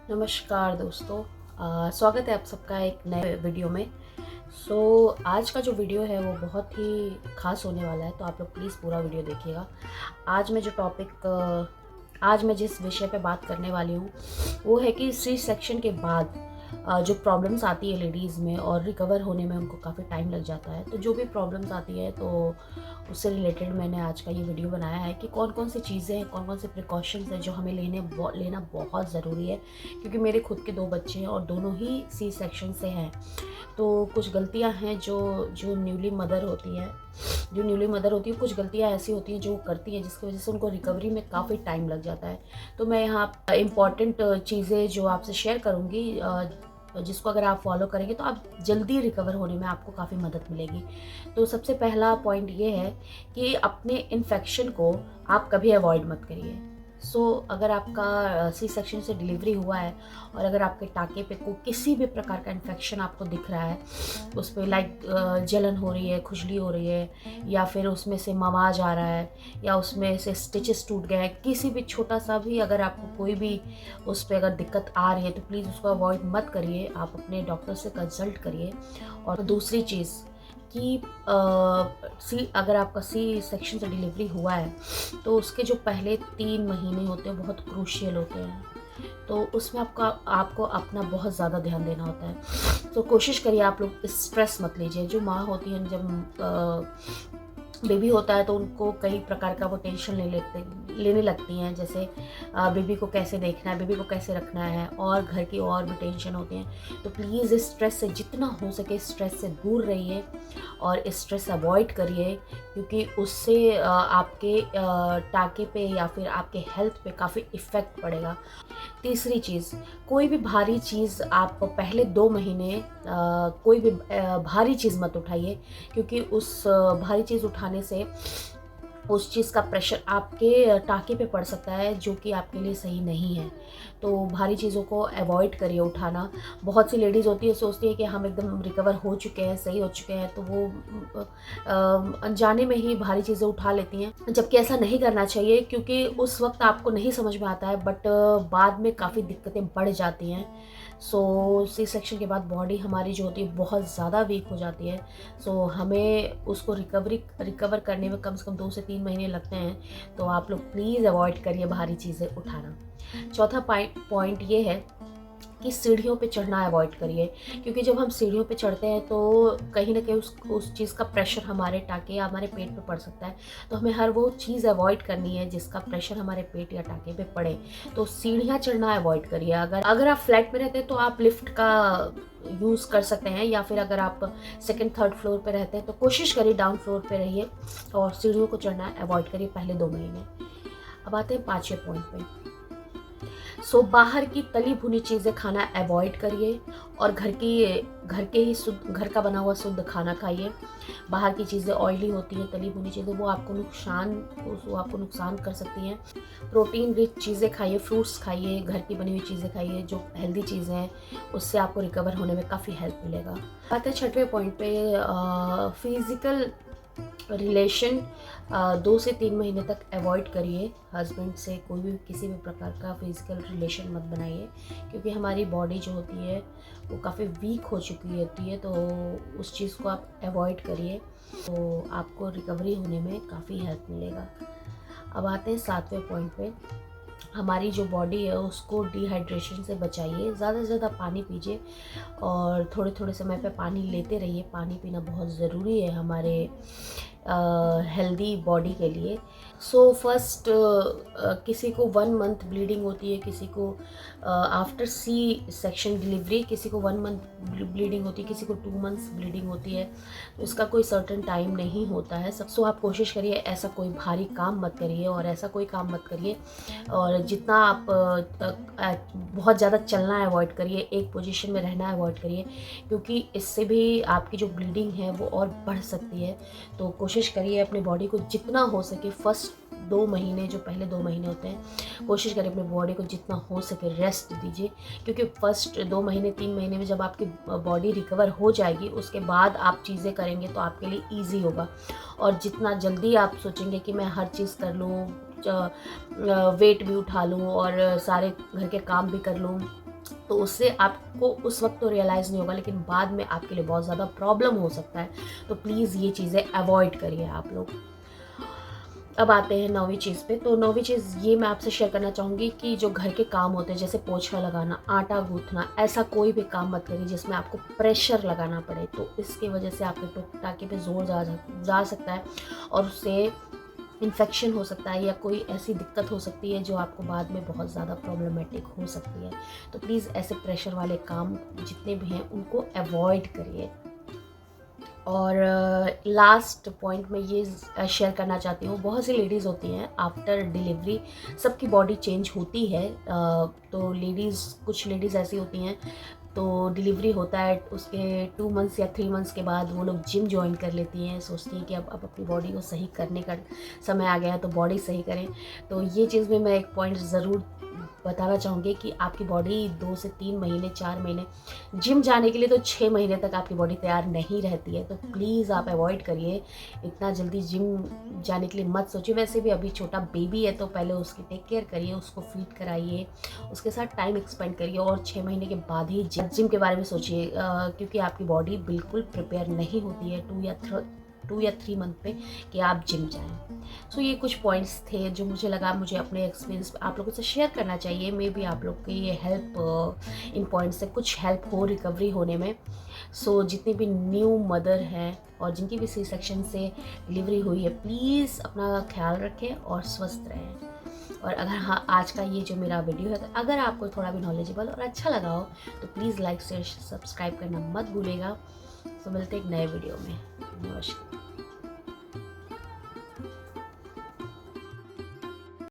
नमस्कार दोस्तों। स्वागत है आप सबका एक नए वीडियो में। आज का जो वीडियो है वो बहुत ही ख़ास होने वाला है, तो आप लोग प्लीज़ पूरा वीडियो देखिएगा। आज मैं जिस विषय पे बात करने वाली हूँ वो है कि सी सेक्शन के बाद जो प्रॉब्लम्स आती है लेडीज़ में और रिकवर होने में उनको काफ़ी टाइम लग जाता है। तो जो भी प्रॉब्लम्स आती है तो उससे रिलेटेड मैंने आज का ये वीडियो बनाया है कि कौन कौन सी चीज़ें हैं, कौन कौन से प्रिकॉशंस हैं जो हमें लेना बहुत ज़रूरी है। क्योंकि मेरे खुद के 2 बच्चे हैं और दोनों ही सी सेक्शन से हैं। तो कुछ गलतियां हैं जो जो न्यूली मदर होती है कुछ गलतियां ऐसी होती हैं जो वो करती हैं जिसकी वजह से उनको रिकवरी में काफ़ी टाइम लग जाता है। तो मैं यहाँ इम्पॉर्टेंट चीज़ें जो आपसे शेयर करूँगी, जिसको अगर आप फॉलो करेंगे तो आप जल्दी रिकवर होने में आपको काफ़ी मदद मिलेगी। तो सबसे पहला पॉइंट ये है कि अपने इन्फेक्शन को आप कभी अवॉइड मत करिए। अगर आपका सी सेक्शन से डिलीवरी हुआ है और अगर आपके टाँके पे किसी भी प्रकार का इन्फेक्शन आपको दिख रहा है, उस पे जलन हो रही है, खुजली हो रही है, या फिर उसमें से मवाज आ रहा है, या उसमें से स्टिचेस टूट गए हैं, किसी भी छोटा सा भी अगर आपको कोई भी उस पर अगर दिक्कत आ रही है तो प्लीज़ उसको अवॉइड मत करिए, आप अपने डॉक्टर से कंसल्ट करिए। और दूसरी चीज़ कि अगर आपका सी सेक्शन से डिलीवरी हुआ है तो उसके जो पहले 3 महीने होते हैं बहुत क्रूशियल होते हैं। तो उसमें आपको अपना बहुत ज़्यादा ध्यान देना होता है। तो कोशिश करिए आप लोग स्ट्रेस मत लीजिए। जो माँ होती है जब बेबी होता है तो उनको कई प्रकार का वो टेंशन लेने लगती हैं, जैसे बेबी को कैसे देखना है, बेबी को कैसे रखना है, और घर की और भी टेंशन होती हैं। तो प्लीज़ इस स्ट्रेस से जितना हो सके स्ट्रेस से दूर रहिए और स्ट्रेस अवॉइड करिए, क्योंकि उससे आपके टाँके पे या फिर आपके हेल्थ पे काफ़ी इफ़ेक्ट पड़ेगा। तीसरी चीज़, कोई भी भारी चीज़ आप पहले 2 महीने कोई भी भारी चीज़ मत उठाइए, क्योंकि उस भारी चीज़ उठाने से उस चीज़ का प्रेशर आपके टाँके पे पड़ सकता है, जो कि आपके लिए सही नहीं है। तो भारी चीज़ों को अवॉइड करिए उठाना। बहुत सी लेडीज़ होती है, सोचती है कि हम एकदम रिकवर हो चुके हैं, सही हो चुके हैं, तो वो अनजाने में ही भारी चीज़ें उठा लेती हैं, जबकि ऐसा नहीं करना चाहिए, क्योंकि उस वक्त आपको नहीं समझ में आता है, बट बाद में काफ़ी दिक्कतें बढ़ जाती हैं। सी सेक्शन के बाद बॉडी हमारी जो होती है बहुत ज़्यादा वीक हो जाती है। हमें उसको रिकवर करने में कम से कम 2 से 3 महीने लगते हैं। तो आप लोग प्लीज़ अवॉइड करिए भारी चीज़ें उठाना। चौथा पॉइंट ये है कि सीढ़ियों पे चढ़ना अवॉइड करिए, क्योंकि जब हम सीढ़ियों पे चढ़ते हैं तो कहीं ना कहीं उस चीज़ का प्रेशर हमारे टाँके या हमारे पेट पे पड़ सकता है। तो हमें हर वो चीज़ अवॉइड करनी है जिसका प्रेशर हमारे पेट या टाँके पे पड़े। तो सीढ़ियाँ चढ़ना अवॉइड करिए। अगर आप फ्लैट में रहते हैं तो आप लिफ्ट का यूज़ कर सकते हैं, या फिर अगर आप सेकंड थर्ड फ्लोर पे रहते हैं तो कोशिश करिए डाउन फ्लोर पे रहिए और सीढ़ियों को चढ़ना अवॉइड करिए पहले 2 महीने। अब आते हैं 5वें पॉइंट पे। बाहर की तली भुनी चीज़ें खाना अवॉइड करिए और घर का बना हुआ शुद्ध खाना खाइए। बाहर की चीज़ें ऑयली होती हैं, तली भुनी चीज़ें वो आपको नुकसान कर सकती हैं। प्रोटीन रिच चीज़ें खाइए, फ्रूट्स खाइए, घर की बनी हुई चीज़ें खाइए, जो हेल्दी चीज़ें हैं, उससे आपको रिकवर होने में काफ़ी हेल्प मिलेगा। बात है 6वें पॉइंट पे, फिज़िकल रिलेशन 2 से 3 महीने तक अवॉइड करिए। हस्बैंड से कोई भी किसी भी प्रकार का फिज़िकल रिलेशन मत बनाइए, क्योंकि हमारी बॉडी जो होती है वो काफ़ी वीक हो चुकी होती है। तो उस चीज़ को आप अवॉइड करिए, तो आपको रिकवरी होने में काफ़ी हेल्प मिलेगा। अब आते हैं 7वें पॉइंट पे। हमारी जो बॉडी है उसको डिहाइड्रेशन से बचाइए, ज़्यादा से ज़्यादा पानी पीजिए और थोड़े थोड़े समय पे पानी लेते रहिए। पानी पीना बहुत ज़रूरी है हमारे हेल्दी बॉडी के लिए। फर्स्ट, किसी को 1 मंथ ब्लीडिंग होती है, किसी को आफ्टर सी सेक्शन डिलीवरी किसी को 1 मंथ ब्लीडिंग होती है, किसी को 2 मंथ्स ब्लीडिंग होती है। तो इसका कोई सर्टेन टाइम नहीं होता है। आप कोशिश करिए ऐसा कोई भारी काम मत करिए और ऐसा कोई काम मत करिए, और जितना आप बहुत ज़्यादा चलना अवॉइड करिए, एक पोजीशन में रहना अवॉइड करिए, क्योंकि इससे भी आपकी जो ब्लीडिंग है वो और बढ़ सकती है। तो कोशिश करिए अपनी बॉडी को जितना हो सके फर्स्ट 2 महीने, जो पहले 2 महीने होते हैं, कोशिश करिए अपनी बॉडी को जितना हो सके रेस्ट दीजिए, क्योंकि फर्स्ट 2 महीने 3 महीने में जब आपकी बॉडी रिकवर हो जाएगी उसके बाद आप चीज़ें करेंगे तो आपके लिए ईजी होगा। और जितना जल्दी आप सोचेंगे कि मैं हर चीज़ कर लूँ, वेट भी उठा लूँ और सारे घर के काम भी कर लूँ, तो उससे आपको उस वक्त तो रियलाइज़ नहीं होगा, लेकिन बाद में आपके लिए बहुत ज़्यादा प्रॉब्लम हो सकता है। तो प्लीज़ ये चीज़ें अवॉइड करिए आप लोग। अब आते हैं 9वीं चीज़ पे। तो 9वीं चीज़ ये मैं आपसे शेयर करना चाहूँगी कि जो घर के काम होते हैं, जैसे पोछा लगाना, आटा गूँथना, ऐसा कोई भी काम मत करिए जिसमें आपको प्रेशर लगाना पड़े। तो इसकी वजह से आपके टाँके पे ज़ोर जा सकता है और उससे इन्फेक्शन हो सकता है या कोई ऐसी दिक्कत हो सकती है जो आपको बाद में बहुत ज़्यादा प्रॉब्लमेटिक हो सकती है। तो प्लीज़ ऐसे प्रेशर वाले काम जितने भी हैं उनको अवॉइड करिए। और लास्ट पॉइंट मैं ये शेयर करना चाहती हूँ, बहुत सी लेडीज़ होती हैं आफ्टर डिलीवरी सबकी बॉडी चेंज होती है। तो कुछ लेडीज़ ऐसी होती हैं, तो डिलीवरी होता है उसके 2 मंथ्स या 3 मंथ्स के बाद वो लोग जिम जॉइन कर लेती हैं, सोचती हैं कि अब अपनी बॉडी को सही करने का समय आ गया है तो बॉडी सही करें। तो ये चीज़ में मैं एक पॉइंट ज़रूर बताना चाहूँगी कि आपकी बॉडी 2 से 3 महीने, 4 महीने, जिम जाने के लिए तो 6 महीने तक आपकी बॉडी तैयार नहीं रहती है। तो प्लीज़ आप अवॉइड करिए, इतना जल्दी जिम जाने के लिए मत सोचिए। वैसे भी अभी छोटा बेबी है तो पहले उसकी टेक केयर करिए, उसको फीड कराइए, उसके साथ टाइम एक्सपेंड करिए और 6 महीने के बाद ही जिम के बारे में सोचिए, क्योंकि आपकी बॉडी बिल्कुल प्रिपेयर नहीं होती है 2 या 3 मंथ पे कि आप जिम जाएं। सो ये कुछ पॉइंट्स थे जो मुझे लगा मुझे अपने एक्सपीरियंस आप लोगों से शेयर करना चाहिए। मे बी आप लोग की ये हेल्प इन पॉइंट्स से कुछ हेल्प हो रिकवरी होने में। सो जितनी भी न्यू मदर हैं और जिनकी भी सी सेक्शन से डिलीवरी हुई है, प्लीज़ अपना ख्याल रखें और स्वस्थ रहें। और अगर हाँ, आज का ये जो मेरा वीडियो है, तो अगर आपको थोड़ा भी नॉलेजेबल और अच्छा लगा हो तो प्लीज़ लाइक शेयर सब्सक्राइब करना मत भूलिएगा। तो मिलते हैं एक नए वीडियो में। नमस्कार।